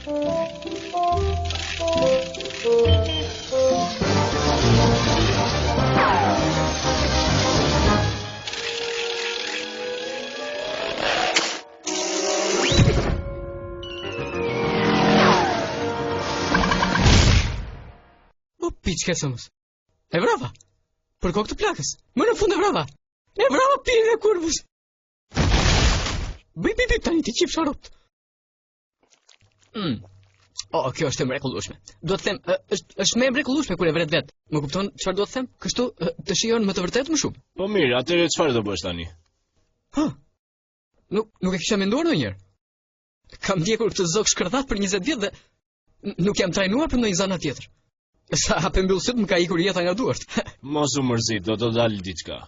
Piç kesëmës. E vrava. Për kokë të plakës. Më në fund e vrava. E vrava pirin e kurvës. Bëj tani ti qip sharot. Kjo është e mrekullueshme. Do të them, është më e mrekullueshme kur e vret vet. Më kupton çfarë do të them? Kështu të shijon më të vërtet më shumë. Po mirë, atëherë çfarë do bësh tani? Nuk e kisha menduar ndonjëherë. Kam ndjekur këtë zog shkërdhat për 20 vjet dhe nuk jam trajnuar për ndonjë zana tjetër. Sa hapë mbyll syt më ka ikur jeta nga duart. Mos u mërzit, do të dalë diçka.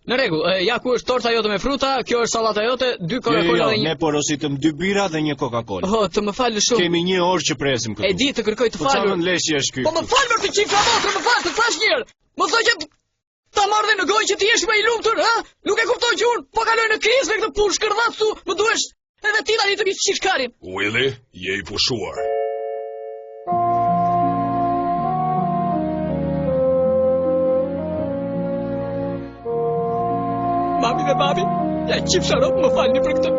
Në rregull, ja ku është torta jote me fruta, kjo është sallata jote, 2 Coca-Cola dhe një. Ne porositëm 2 bira dhe 1 Coca-Cola. Të më falë shumë. Kemi 1 orë që presim këtu. E di të kërkoj të falur. Po çfarë ndleshje është ky? Po më fal më të qifra motrë, më fal, të thash një herë. Mos do që ta marr dhe në gojë që ti jesh më i lumtur, ha? Nuk e kupton që unë po kaloj në krizë me këtë punë shkërdhat këtu, më duhesh edhe ti tani të bësh çishkarin. Willy, je i pushuar. Mami dhe babi, ja qip sharop, më falni për këtë.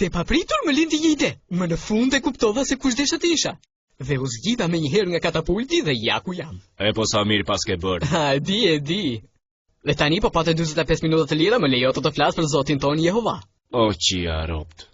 Dhe papritur më lindi një ide. Më në fund e kuptova se kush desha të isha. Dhe u zgjidha me një herë nga katapulti dhe ja ku jam. Po sa mirë pas ke bërë. E di. Dhe tani po pate 45 minuta të lira më lejo të flas për Zotin ton Jehova. O qia ropt.